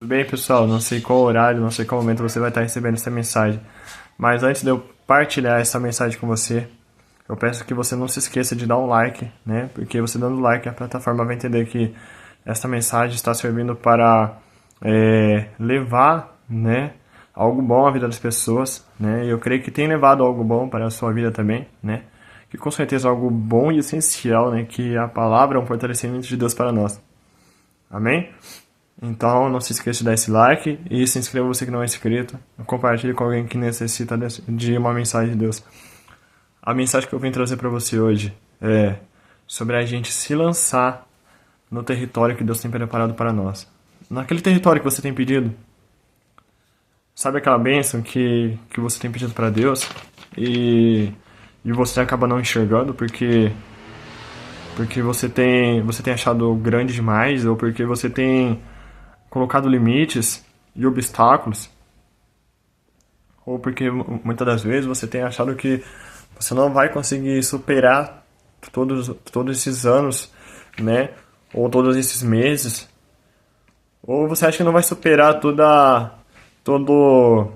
Tudo bem, pessoal? Não sei qual horário, não sei qual momento você vai estar recebendo essa mensagem. Mas antes de eu partilhar essa mensagem com você, eu peço que você não se esqueça de dar um like, né? Porque você dando like, a plataforma vai entender que essa mensagem está servindo para levar, né, algo bom à vida das pessoas, né? E eu creio que tem levado algo bom para a sua vida também, né? Que com certeza é algo bom e essencial, né? Que a palavra é um fortalecimento de Deus para nós. Amém? Então, não se esqueça de dar esse like e se inscreva você que não é inscrito. Compartilhe com alguém que necessita de uma mensagem de Deus. A mensagem que eu vim trazer para você hoje é sobre a gente se lançar no território que Deus tem preparado para nós. Naquele território que você tem pedido. Sabe aquela bênção que você tem pedido para Deus e você acaba não enxergando porque você tem achado grande demais ou porque você tem colocado limites e obstáculos, ou porque muitas das vezes você tem achado que você não vai conseguir superar todos esses anos, né? Ou todos esses meses, ou você acha que não vai superar todo,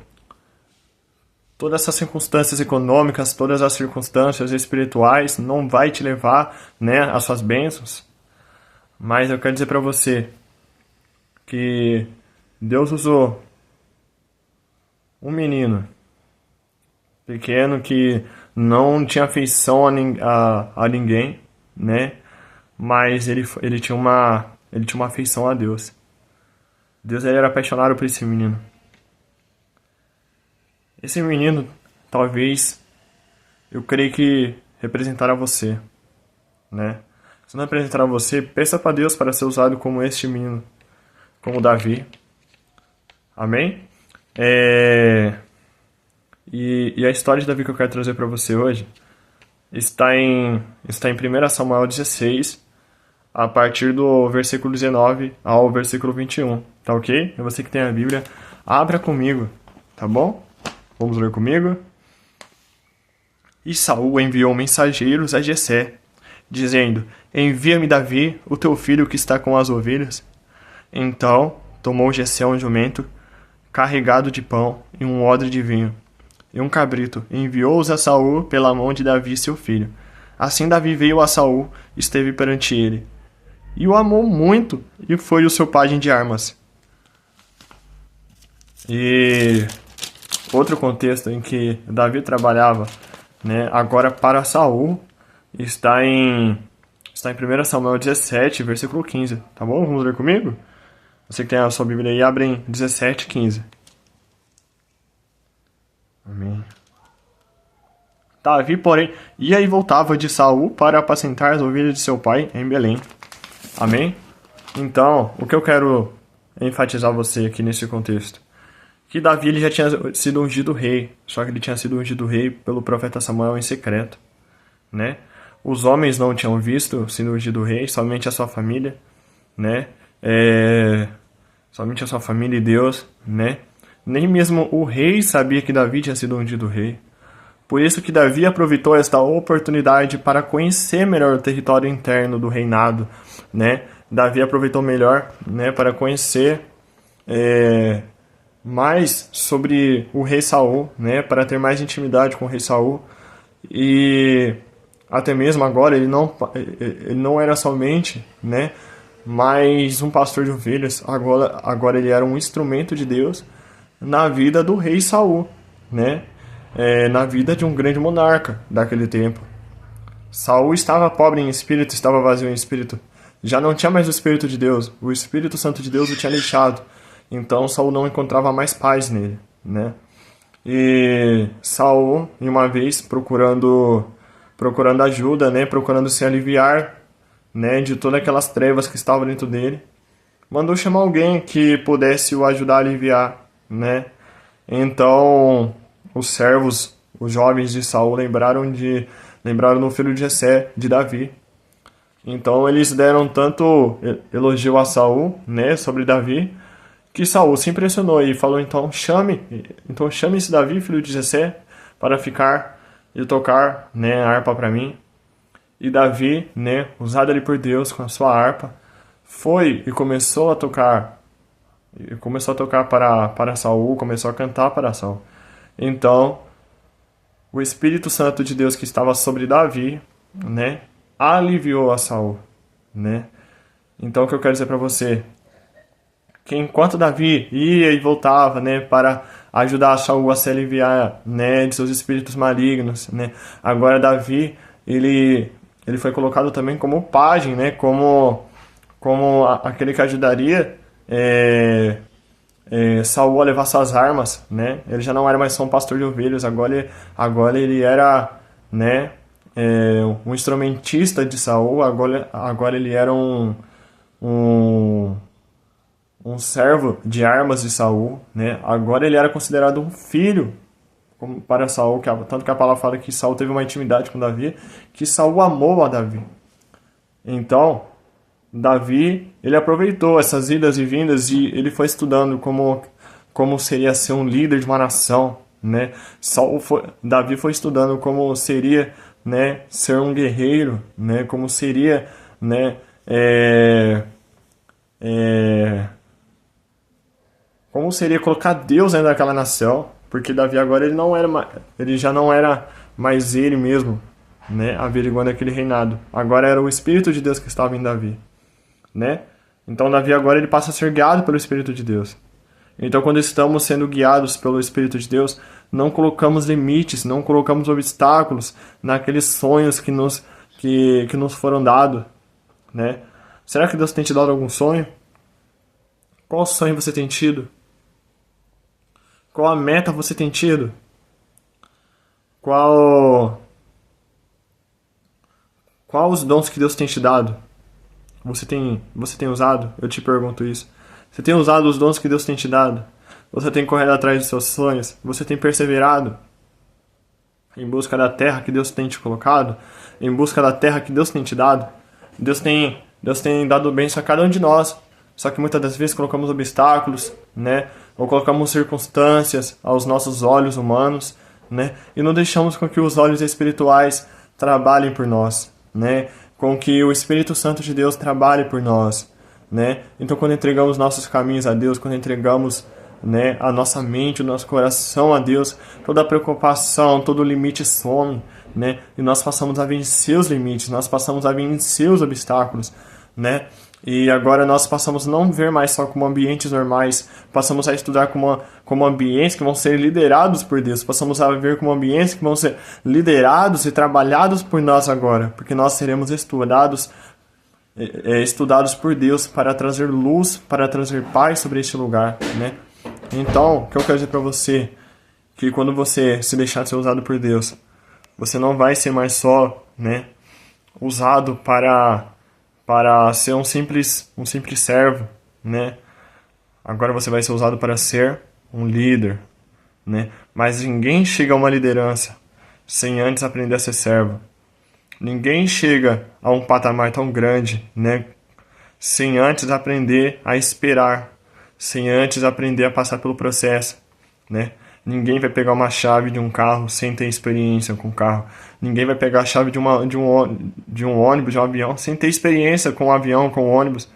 todas essas circunstâncias econômicas, todas as circunstâncias espirituais, não vai te levar, né, às suas bênçãos. Mas eu quero dizer para você que Deus usou um menino pequeno que não tinha afeição a ninguém, né? Mas ele tinha uma afeição a Deus. Deus ele era apaixonado por esse menino. Esse menino, talvez, eu creio que representará você, né? Se não representará você, peça para Deus para ser usado como este menino, como Davi. Amém? E a história de Davi que eu quero trazer para você hoje está em 1 Samuel 16, a partir do versículo 19 ao versículo 21. Tá ok? É você que tem a Bíblia, abra comigo, tá bom? Vamos ler comigo? E Saul enviou mensageiros a Jessé, dizendo: Envia-me Davi, o teu filho que está com as ovelhas. Então tomou Jessé um jumento carregado de pão e um odre de vinho e um cabrito, e enviou-os a Saul pela mão de Davi seu filho. Assim Davi veio a Saul, esteve perante ele, e o amou muito, e foi o seu pajem de armas. E outro contexto em que Davi trabalhava, né, agora para Saul, está em 1 Samuel 17, versículo 15, tá bom? Vamos ler comigo? Você que tem a sua Bíblia aí, abre em 17, 15. Amém. Davi, porém, ia e voltava de Saul para apacentar as ovelhas de seu pai em Belém. Amém? Então, o que eu quero enfatizar você aqui nesse contexto? Que Davi ele já tinha sido ungido rei, só que ele tinha sido ungido rei pelo profeta Samuel em secreto, né? Os homens não tinham visto sendo ungido rei, somente a sua família, né? Somente a sua família e Deus, né? Nem mesmo o rei sabia que Davi tinha sido ungido rei. Por isso que Davi aproveitou esta oportunidade para conhecer melhor o território interno do reinado, né? Davi aproveitou melhor, né, para conhecer mais sobre o rei Saul, né, para ter mais intimidade com o rei Saul. E até mesmo agora ele não era somente, né, mais um pastor de ovelhas, agora ele era um instrumento de Deus na vida do rei Saul, né? Na vida de um grande monarca daquele tempo. Saul estava pobre em espírito, estava vazio em espírito. Já não tinha mais o Espírito de Deus. O Espírito Santo de Deus o tinha deixado. Então Saul não encontrava mais paz nele, né? E Saul, em uma vez, procurando ajuda, né? Procurando se aliviar, né? De todas aquelas trevas que estavam dentro dele, mandou chamar alguém que pudesse o ajudar a aliviar, né? Então, os servos, os jovens de Saul lembraram do filho de Jessé, de Davi. Então eles deram tanto elogio a Saul, né, sobre Davi, que Saul se impressionou e falou: então chame esse Davi, filho de Jessé, para ficar e tocar, né, a harpa para mim. E Davi, né, usado ali por Deus com a sua harpa, foi e começou a tocar E começou a tocar para Saul, começou a cantar para Saul. Então, o Espírito Santo de Deus que estava sobre Davi, né, aliviou a Saul, né? Então, o que eu quero dizer para você, que enquanto Davi ia e voltava, né, para ajudar Saul a se aliviar, né, de seus espíritos malignos, né, agora Davi, ele foi colocado também como pajem, né, como aquele que ajudaria Saul a levar suas armas, né? Ele já não era mais só um pastor de ovelhas, agora ele era, né, um instrumentista de Saul, agora ele era um, um servo de armas de Saul, né? Agora ele era considerado um filho para Saul, tanto que a palavra fala que Saul teve uma intimidade com Davi, que Saul amou a Davi. Então, Davi, ele aproveitou essas idas e vindas e ele foi estudando como seria ser um líder de uma nação, né? Davi foi estudando como seria, né, ser um guerreiro, né? Como seria, né, como seria colocar Deus dentro daquela nação, porque Davi agora ele já não era mais ele mesmo, né, averiguando aquele reinado. Agora era o Espírito de Deus que estava em Davi, né? Então Davi agora ele passa a ser guiado pelo Espírito de Deus. Então quando estamos sendo guiados pelo Espírito de Deus, não colocamos limites, não colocamos obstáculos naqueles sonhos que nos foram dados, né? Será que Deus tem te dado algum sonho? Qual sonho você tem tido? Qual a meta você tem tido? Qual os dons que Deus tem te dado? Você tem usado? Eu te pergunto isso. Você tem usado os dons que Deus tem te dado? Você tem corrido atrás dos seus sonhos? Você tem perseverado em busca da terra que Deus tem te colocado? Em busca da terra que Deus tem te dado? Deus tem dado bênção a cada um de nós. Só que muitas das vezes colocamos obstáculos, né? Ou colocamos circunstâncias aos nossos olhos humanos, né? E não deixamos com que os olhos espirituais trabalhem por nós, né? Com que o Espírito Santo de Deus trabalhe por nós, né? Então, quando entregamos nossos caminhos a Deus, quando entregamos, né, a nossa mente, o nosso coração a Deus, toda a preocupação, todo o limite some, né? E nós passamos a vencer os limites, nós passamos a vencer os obstáculos, né? E agora nós passamos a não ver mais só como ambientes normais, passamos a estudar como ambientes que vão ser liderados por Deus, passamos a ver como ambientes que vão ser liderados e trabalhados por nós agora, porque nós seremos estudados por Deus para trazer luz, para trazer paz sobre este lugar, né? Então, o que eu quero dizer para você, que quando você se deixar ser usado por Deus, você não vai ser mais só, né, usado para ser um simples servo, né? Agora você vai ser usado para ser um líder, né? Mas ninguém chega a uma liderança sem antes aprender a ser servo. Ninguém chega a um patamar tão grande, né, sem antes aprender a esperar, sem antes aprender a passar pelo processo, né? Ninguém vai pegar uma chave de um carro sem ter experiência com o carro. Ninguém vai pegar a chave de um ônibus, de um avião, sem ter experiência com o avião, com o ônibus.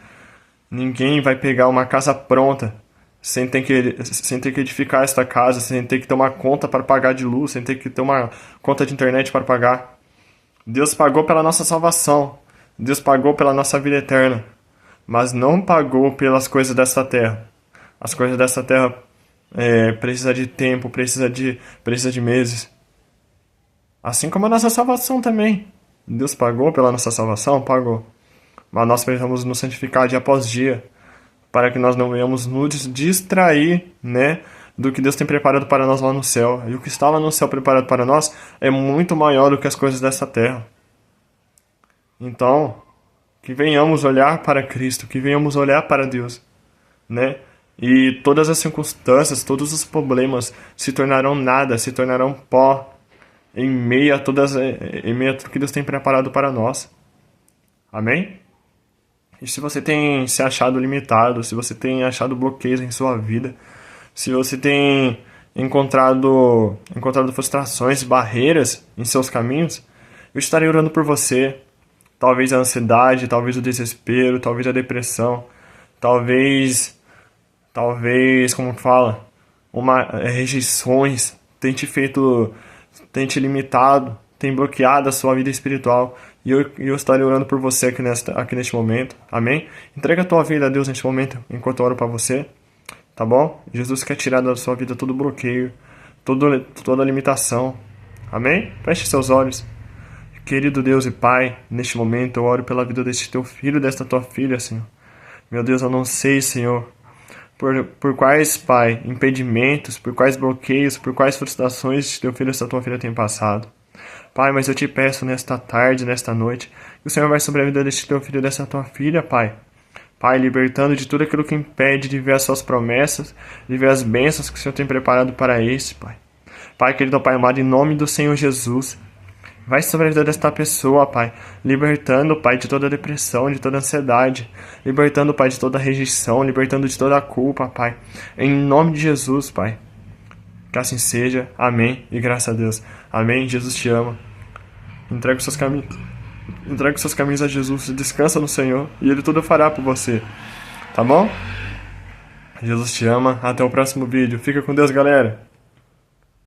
Ninguém vai pegar uma casa pronta sem ter que edificar esta casa, sem ter que ter uma conta para pagar de luz, sem ter que ter uma conta de internet para pagar. Deus pagou pela nossa salvação. Deus pagou pela nossa vida eterna. Mas não pagou pelas coisas desta terra. As coisas desta terra precisa de tempo, precisa de meses. Assim como a nossa salvação também. Deus pagou pela nossa salvação? Pagou. Mas nós precisamos nos santificar dia após dia, para que nós não venhamos nos distrair, né, do que Deus tem preparado para nós lá no céu. E o que está lá no céu preparado para nós é muito maior do que as coisas dessa terra. Então, que venhamos olhar para Cristo, que venhamos olhar para Deus, né? E todas as circunstâncias, todos os problemas se tornarão nada, se tornarão pó em meio a tudo que Deus tem preparado para nós. Amém? E se você tem se achado limitado, se você tem achado bloqueios em sua vida, se você tem encontrado frustrações, barreiras em seus caminhos, eu estarei orando por você. Talvez a ansiedade, talvez o desespero, talvez a depressão, talvez talvez, como fala, rejeições, tem te limitado, tem bloqueado a sua vida espiritual. E eu estarei orando por você aqui neste momento. Amém? Entrega a tua vida a Deus neste momento, enquanto eu oro para você. Tá bom? Jesus quer tirar da sua vida todo bloqueio, toda limitação. Amém? Feche seus olhos. Querido Deus e Pai, neste momento eu oro pela vida deste teu filho, desta tua filha, Senhor. Meu Deus, eu não sei, Senhor, por quais, Pai, impedimentos, por quais bloqueios, por quais frustrações este teu filho e esta tua filha tem passado. Pai, mas eu te peço nesta tarde, nesta noite, que o Senhor vai sobre a vida deste teu filho e desta tua filha, Pai. Pai, libertando de tudo aquilo que impede de ver as suas promessas, de ver as bênçãos que o Senhor tem preparado para este, Pai. Pai, querido Pai amado, em nome do Senhor Jesus, vai sobre a vida desta pessoa, Pai, libertando, Pai, de toda depressão, de toda ansiedade, libertando, Pai, de toda rejeição, libertando de toda culpa, Pai. Em nome de Jesus, Pai. Que assim seja. Amém. E graças a Deus. Amém. Jesus te ama. Entrega os seus caminhos a Jesus. Descansa no Senhor e Ele tudo fará por você. Tá bom? Jesus te ama. Até o próximo vídeo. Fica com Deus, galera.